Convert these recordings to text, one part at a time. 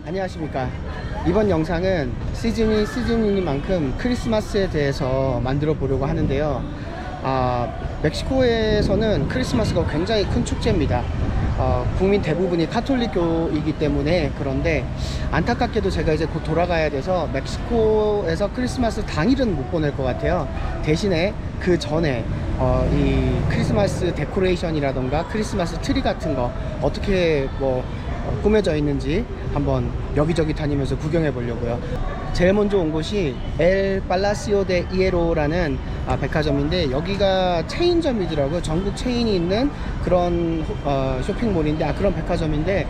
안녕하십니까. 이번 영상은 시즌이니만큼 크리스마스에 대해서 만들어 보려고 하는데요. 멕시코에서는 크리스마스가 굉장히 큰 축제입니다. 국민 대부분이 카톨릭교이기 때문에. 그런데 안타깝게도 제가 이제 곧 돌아가야 돼서 멕시코에서 크리스마스 당일은 못 보낼 것 같아요. 대신에 그 전에 이 크리스마스 데코레이션이라던가 크리스마스 트리 같은 거 어떻게 꾸며져 있는지 한번 여기저기 다니면서 구경해 보려고요. 제일 먼저 온 곳이 엘 팔라시오 데 이에로라는 백화점인데, 여기가 체인점이더라고요. 전국 체인이 있는 그런 쇼핑몰인데, 그런 백화점인데,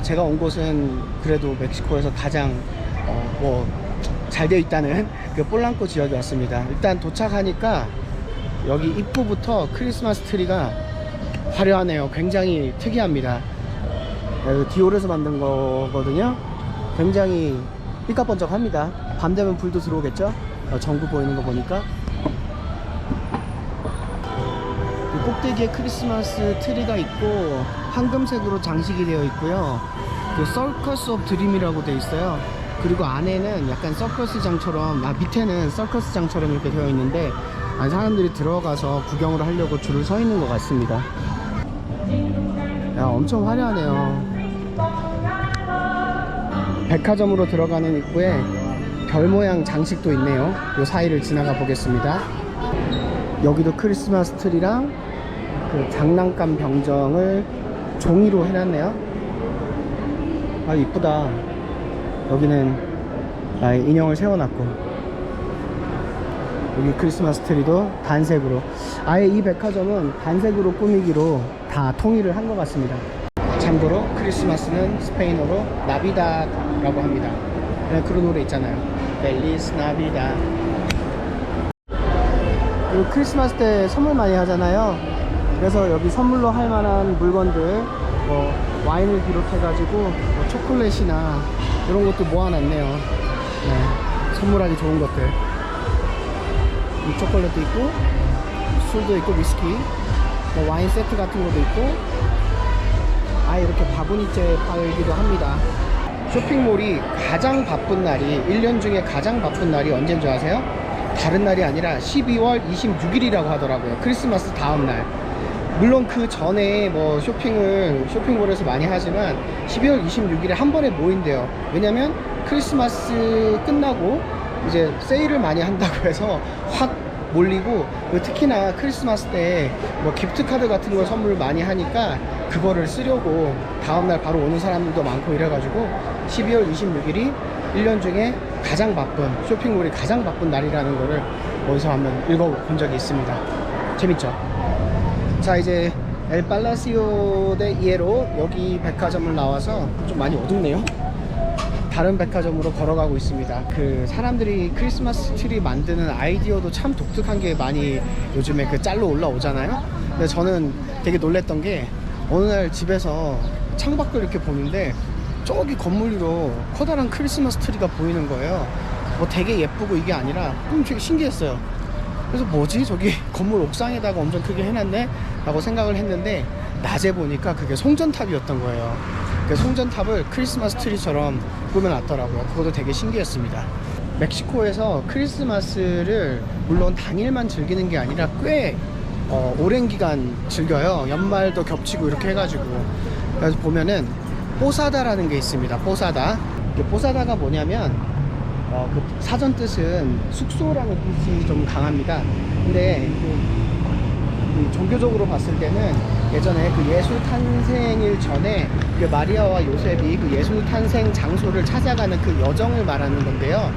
제가 온 곳은 그래도 멕시코에서 가장 잘 되어 있다는 그 폴랑코 지역에 왔습니다. 일단 도착하니까 여기 입구부터 크리스마스 트리가 화려하네요. 굉장히 특이합니다. 디올에서 만든 거거든요. 굉장히 삐까번쩍합니다. 밤 되면 불도 들어오겠죠? 전구 보이는 거 보니까. 이 꼭대기에 크리스마스 트리가 있고 황금색으로 장식이 되어 있고요. 그 서커스 오브 드림이라고 되어 있어요. 그리고 안에는 약간 서커스장처럼, 밑에는 서커스장처럼 이렇게 되어 있는데, 사람들이 들어가서 구경을 하려고 줄을 서 있는 것 같습니다. 엄청 화려하네요. 백화점으로 들어가는 입구에 별 모양 장식도 있네요. 요 사이를 지나가 보겠습니다. 여기도 크리스마스 트리랑 그 장난감 병정을 종이로 해놨네요. 이쁘다. 여기는 인형을 세워놨고, 여기 크리스마스 트리도 단색으로, 아예 이 백화점은 단색으로 꾸미기로 다 통일을 한 것 같습니다. 참고로 크리스마스는 스페인어로 나비다라고 합니다. 그런 노래 있잖아요. 벨리스 나비다. 그리고 크리스마스 때 선물 많이 하잖아요. 그래서 여기 선물로 할 만한 물건들, 와인을 비롯해가지고 초콜릿이나 이런 것도 모아놨네요. 선물하기 좋은 것들. 초콜릿도 있고, 술도 있고, 위스키, 와인 세트 같은 것도 있고, 이렇게 바구니째 팔기도 합니다. 쇼핑몰이 가장 바쁜 날이, 1년 중에 가장 바쁜 날이 언제인 줄 아세요? 다른 날이 아니라 12월 26일이라고 하더라고요. 크리스마스 다음날. 물론 그 전에 쇼핑몰에서 많이 하지만 12월 26일에 한 번에 모인대요. 왜냐면 크리스마스 끝나고 이제 세일을 많이 한다고 해서 확 몰리고, 특히나 크리스마스 때 기프트카드 같은 걸 선물을 많이 하니까 그거를 쓰려고 다음날 바로 오는 사람들도 많고, 이래가지고 12월 26일이 1년 중에 가장 바쁜, 쇼핑몰이 가장 바쁜 날이라는 거를 어디서 한번 읽어본 적이 있습니다. 재밌죠? 자, 이제 엘 팔라시오 데 이에로, 여기 백화점을 나와서 좀 많이 어둡네요. 다른 백화점으로 걸어가고 있습니다. 그 사람들이 크리스마스 트리 만드는 아이디어도 참 독특한 게 많이 요즘에 그 짤로 올라오잖아요. 근데 저는 되게 놀랬던 게, 어느 날 집에서 창밖을 이렇게 보는데 저기 건물 위로 커다란 크리스마스 트리가 보이는 거예요. 되게 예쁘고 이게 아니라 되게 신기했어요. 그래서 뭐지? 저기 건물 옥상에다가 엄청 크게 해놨네? 라고 생각을 했는데, 낮에 보니까 그게 송전탑이었던 거예요. 그 송전탑을 크리스마스 트리처럼 꾸며놨더라고요. 그것도 되게 신기했습니다. 멕시코에서 크리스마스를 물론 당일만 즐기는 게 아니라 꽤 오랜 기간 즐겨요. 연말도 겹치고 이렇게 해가지고. 그래서 보면은 포사다라는 게 있습니다. 포사다. 포사다가 뭐냐면 그 사전 뜻은 숙소라는 뜻이 좀 강합니다. 근데 그 종교적으로 봤을 때는 예전에 그 예수 탄생일 전에 그 마리아와 요셉이 그 예수 탄생 장소를 찾아가는 그 여정을 말하는 건데요.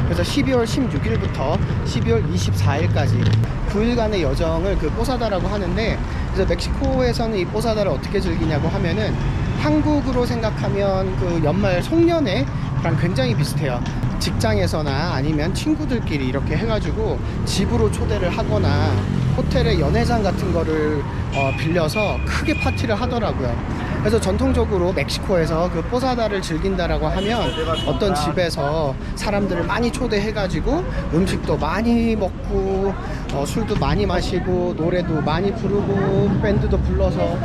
그래서 12월 16일부터 12월 24일까지 9일간의 여정을 그 포사다라고 하는데, 그래서 멕시코에서는 이 포사다를 어떻게 즐기냐고 하면은, 한국으로 생각하면 그 연말 송년회랑 굉장히 비슷해요. 직장에서나 아니면 친구들끼리 이렇게 해가지고 집으로 초대를 하거나 호텔의 연회장 같은 거를 빌려서 크게 파티를 하더라고요. 그래서 전통적으로 멕시코에서 그 포사다를 즐긴다라고 하면 어떤 집에서 사람들을 많이 초대해가지고 음식도 많이 먹고 술도 많이 마시고 노래도 많이 부르고 밴드도 불러서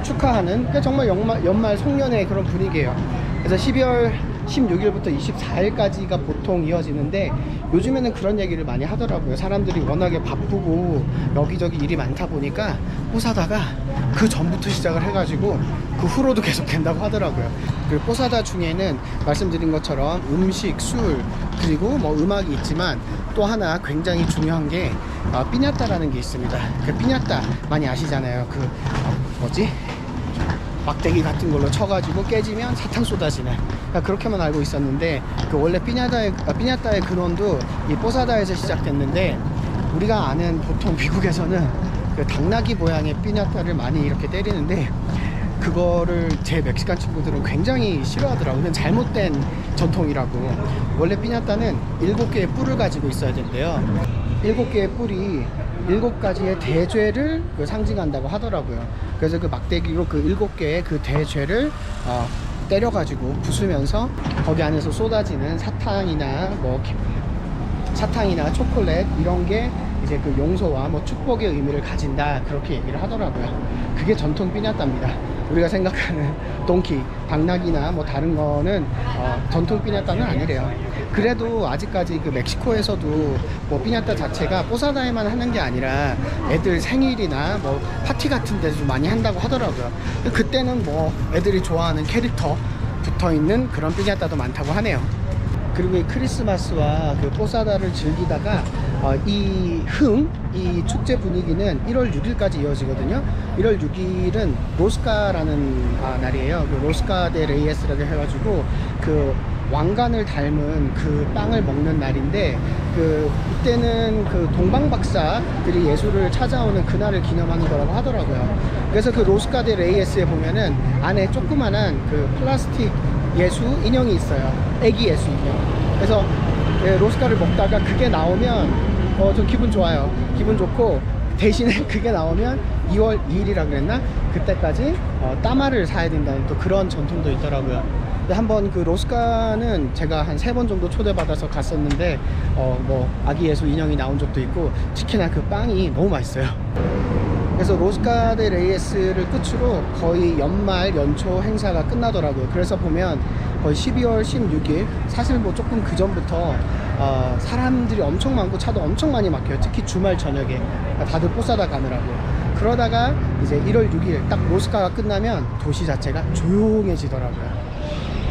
축하하는, 정말 연말 송년회 그런 분위기예요. 그래서 12월 16일부터 24일까지가 보통 이어지는데 요즘에는 그런 얘기를 많이 하더라고요. 사람들이 워낙에 바쁘고 여기저기 일이 많다 보니까 포사다가 그 전부터 시작을 해가지고 그 후로도 계속 된다고 하더라고요. 그 포사다 중에는 말씀드린 것처럼 음식, 술, 그리고 뭐 음악이 있지만 또 하나 굉장히 중요한 게 피냐따라는 게 있습니다. 그 피냐따 많이 아시잖아요. 그 뭐지? 막대기 같은 걸로 쳐가지고 깨지면 사탕 쏟아지는, 그렇게만 알고 있었는데 그 원래 피냐따의 근원도 이 포사다에서 시작됐는데 우리가 아는 보통 미국에서는 그 당나귀 모양의 피냐따를 많이 이렇게 때리는데 그거를 제 멕시칸 친구들은 굉장히 싫어하더라고요. 그건 잘못된 전통이라고. 원래 피냐따는 7개의 뿔을 가지고 있어야 된대요. 7개의 뿔이 7가지의 대죄를 상징한다고 하더라고요. 그래서 그 막대기로 그 7개의 그 대죄를 때려가지고 부수면서 거기 안에서 쏟아지는 사탕이나 초콜릿 이런 게 이제 그 용서와 뭐 축복의 의미를 가진다, 그렇게 얘기를 하더라고요. 그게 전통 피냐따입니다. 우리가 생각하는 동키, 당나귀나 뭐 다른 거는 전통 피냐따는 아니래요. 그래도 아직까지 그 멕시코에서도 뭐 피냐따 자체가 포사다에만 하는 게 아니라 애들 생일이나 뭐 파티 같은 데도 많이 한다고 하더라고요. 그때는 뭐 애들이 좋아하는 캐릭터 붙어있는 그런 피냐따도 많다고 하네요. 그리고 이 크리스마스와 그 포사다를 즐기다가 이 축제 분위기는 1월 6일까지 이어지거든요. 1월 6일은 로스카라는 날이에요. 그 로스카 데 레이에스라고 해가지고 그 왕관을 닮은 그 빵을 먹는 날인데, 이때는 그 동방박사들이 예수를 찾아오는 그날을 기념하는 거라고 하더라고요. 그래서 그 로스카 데 레이에스에 보면은 안에 조그만한 그 플라스틱 예수 인형이 있어요. 애기 예수 인형. 그래서 로스카를 먹다가 그게 나오면 좀 기분 좋아요. 기분 좋고, 대신에 그게 나오면 2월 2일이라 그랬나? 그때까지 따마를 사야 된다는 또 그런 전통도 있더라고요. 근데 한번 그 로스카는 제가 한 3번 정도 초대받아서 갔었는데 뭐 아기 예수 인형이 나온 적도 있고, 특히나 그 빵이 너무 맛있어요. 그래서 로스카 데 레이에스를 끝으로 거의 연말 연초 행사가 끝나더라고요. 그래서 보면 거의 12월 16일, 사실 뭐 조금 그 전부터 사람들이 엄청 많고 차도 엄청 많이 막혀요. 특히 주말 저녁에 다들 포사다 가느라고. 그러다가 이제 1월 6일 딱 로스카가 끝나면 도시 자체가 조용해지더라고요.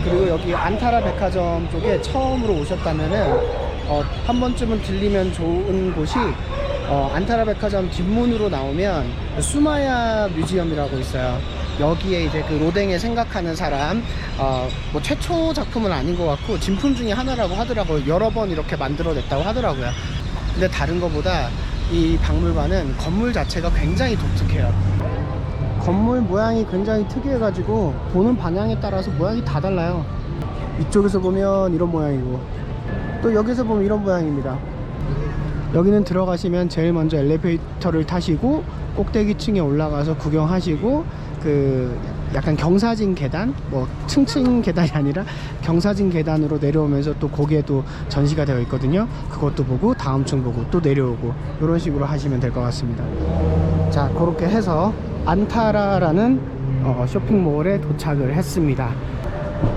그리고 여기 안타라 백화점 쪽에 처음으로 오셨다면은 한 번쯤은 들리면 좋은 곳이 안타라 백화점 뒷문으로 나오면 수마야 뮤지엄이라고 있어요. 여기에 이제 그 로댕에 생각하는 사람 뭐 최초 작품은 아닌 것 같고 진품 중에 하나라고 하더라고요. 여러 번 이렇게 만들어냈다고 하더라고요. 근데 다른 것보다 이 박물관은 건물 자체가 굉장히 독특해요. 건물 모양이 굉장히 특이해가지고 보는 방향에 따라서 모양이 다 달라요. 이쪽에서 보면 이런 모양이고, 또 여기서 보면 이런 모양입니다. 여기는 들어가시면 제일 먼저 엘리베이터를 타시고 꼭대기층에 올라가서 구경하시고, 그 약간 경사진 계단, 뭐 층층 계단이 아니라 경사진 계단으로 내려오면서 또 거기에도 전시가 되어 있거든요. 그것도 보고 다음 층 보고 또 내려오고, 이런 식으로 하시면 될 것 같습니다. 자, 그렇게 해서 안타라라는 쇼핑몰에 도착을 했습니다.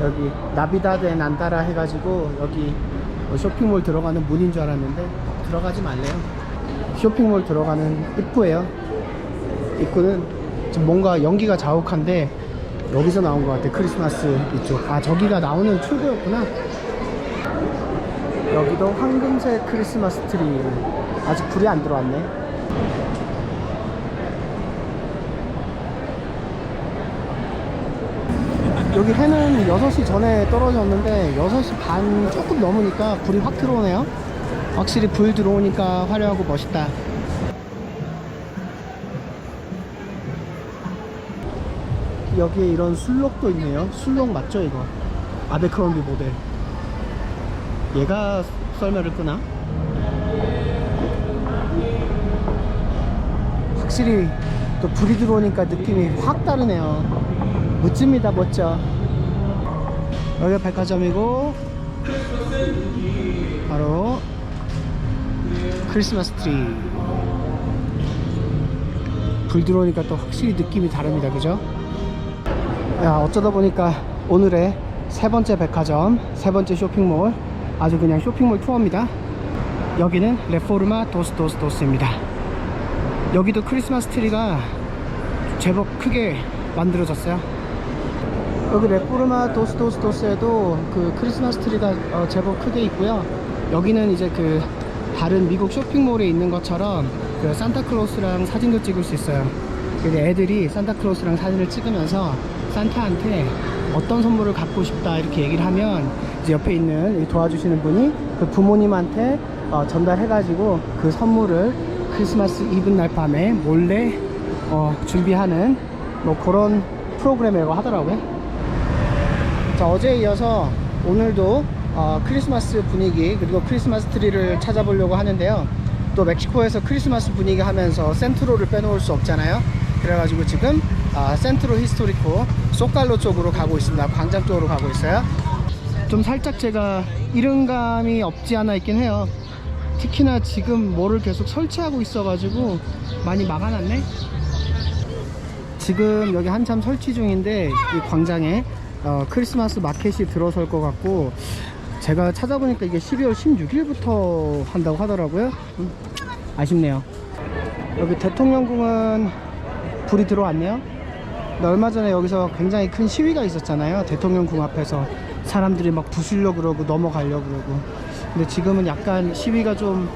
여기 나비다드 안타라 해가지고 여기 쇼핑몰 들어가는 문인 줄 알았는데 들어가지 말래요. 쇼핑몰 들어가는 입구예요. 입구는 좀 뭔가 연기가 자욱한데 여기서 나온 것 같아. 크리스마스 이쪽. 저기가 나오는 출구였구나. 여기도 황금색 크리스마스 트리. 아직 불이 안 들어왔네. 여기 해는 6시 전에 떨어졌는데 6시 반 조금 넘으니까 불이 확 들어오네요. 확실히 불 들어오니까 화려하고 멋있다. 여기에 이런 술록도 있네요. 술록 맞죠 이거? 아베크롬비 모델. 얘가 썰매를 끄나? 확실히 또 불이 들어오니까 느낌이 확 다르네요. 멋집니다. 멋져. 여기가 백화점이고 바로 크리스마스 트리. 불 들어오니까 또 확실히 느낌이 다릅니다. 그죠? 야, 어쩌다 보니까 오늘의 세 번째 백화점, 세 번째 쇼핑몰, 아주 그냥 쇼핑몰 투어입니다. 여기는 레포르마 도스도스도스입니다. 여기도 크리스마스 트리가 제법 크게 만들어졌어요. 여기 레포르마 도스도스도스에도 그 크리스마스 트리가 제법 크게 있고요. 여기는 이제 그 다른 미국 쇼핑몰에 있는 것처럼 그 산타클로스랑 사진도 찍을 수 있어요. 그래서 애들이 산타클로스랑 사진을 찍으면서 산타한테 어떤 선물을 갖고 싶다 이렇게 얘기를 하면 이제 옆에 있는 도와주시는 분이 그 부모님한테 전달해가지고 그 선물을 크리스마스 이브날 밤에 몰래 준비하는 뭐 그런 프로그램이라고 하더라고요. 자, 어제에 이어서 오늘도 크리스마스 분위기 그리고 크리스마스 트리를 찾아보려고 하는데요. 또 멕시코에서 크리스마스 분위기 하면서 센트로를 빼놓을 수 없잖아요. 그래가지고 지금 센트로 히스토리코 소칼로 쪽으로 가고 있습니다. 광장 쪽으로 가고 있어요. 좀 살짝 제가 이른감이 없지 않아 있긴 해요. 특히나 지금 뭐를 계속 설치하고 있어가지고 많이 막아놨네. 지금 여기 한참 설치 중인데 이 광장에 크리스마스 마켓이 들어설 것 같고, 제가 찾아보니까 이게 12월 16일부터 한다고 하더라고요. 아쉽네요. 여기 대통령궁은 불이 들어왔네요. 근데 얼마 전에 여기서 굉장히 큰 시위가 있었잖아요. 대통령궁 앞에서 사람들이 막 부수려고 그러고 넘어가려고 그러고. 근데 지금은 약간 시위가 좀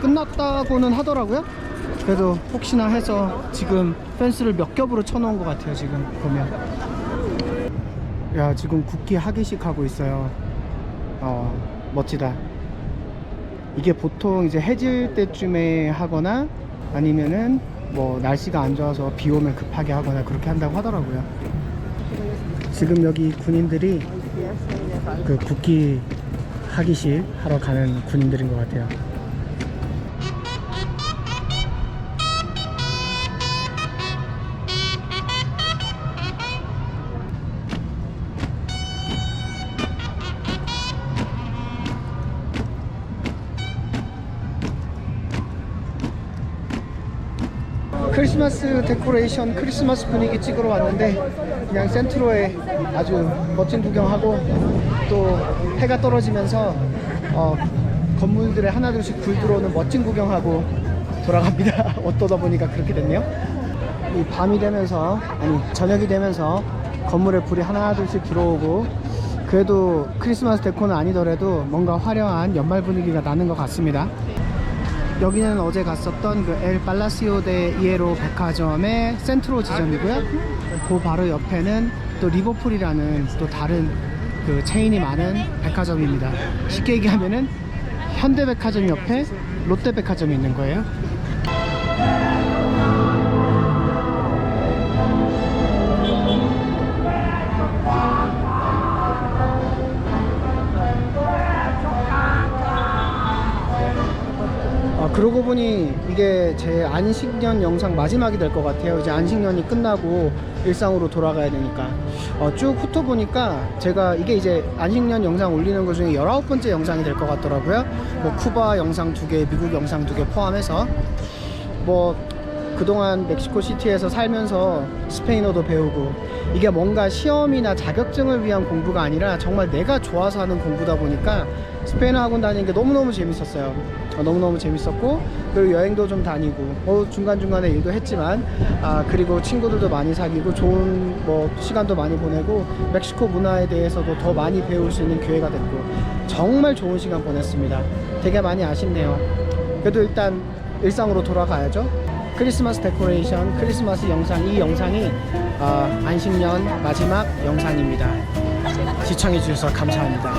끝났다고는 하더라고요. 그래도 혹시나 해서 지금 펜스를 몇 겹으로 쳐놓은 것 같아요. 지금 보면 야, 지금 국기 하기식 하고 있어요. 멋지다. 이게 보통 이제 해질 때쯤에 하거나 아니면은 뭐 날씨가 안 좋아서 비 오면 급하게 하거나 그렇게 한다고 하더라고요. 지금 여기 군인들이 그 국기 하기식 하러 가는 군인들인 것 같아요. 크리스마스 데코레이션, 크리스마스 분위기 찍으러 왔는데 그냥 센트로에 아주 멋진 구경하고 또 해가 떨어지면서 건물들에 하나둘씩 불 들어오는 멋진 구경하고 돌아갑니다. 어떠다 보니까 그렇게 됐네요. 이 밤이 되면서, 아니 저녁이 되면서 건물에 불이 하나둘씩 들어오고, 그래도 크리스마스 데코는 아니더라도 뭔가 화려한 연말 분위기가 나는 것 같습니다. 여기는 어제 갔었던 그 엘 팔라시오 데 이에로 백화점의 센트로 지점이고요. 그 바로 옆에는 또 리버풀이라는 또 다른 그 체인이 많은 백화점입니다. 쉽게 얘기하면은 현대백화점 옆에 롯데백화점이 있는 거예요. 그러고 보니 이게 제 안식년 영상 마지막이 될 것 같아요. 이제 안식년이 끝나고 일상으로 돌아가야 되니까 쭉 훑어보니까 제가 이게 이제 안식년 영상 올리는 것 중에 19번째 영상이 될 것 같더라고요. 뭐 쿠바 영상 2개, 미국 영상 2개 포함해서 뭐 그동안 멕시코 시티에서 살면서 스페인어도 배우고, 이게 뭔가 시험이나 자격증을 위한 공부가 아니라 정말 내가 좋아서 하는 공부다 보니까 스페인어 학원 다니는 게 너무너무 재밌었어요. 너무너무 재밌었고, 그리고 여행도 좀 다니고 중간중간에 일도 했지만 그리고 친구들도 많이 사귀고 좋은 뭐 시간도 많이 보내고 멕시코 문화에 대해서도 더 많이 배울 수 있는 기회가 됐고 정말 좋은 시간 보냈습니다. 되게 많이 아쉽네요. 그래도 일단 일상으로 돌아가야죠. 크리스마스 데코레이션, 크리스마스 영상, 이 영상이 안식년 마지막 영상입니다. 시청해 주셔서 감사합니다.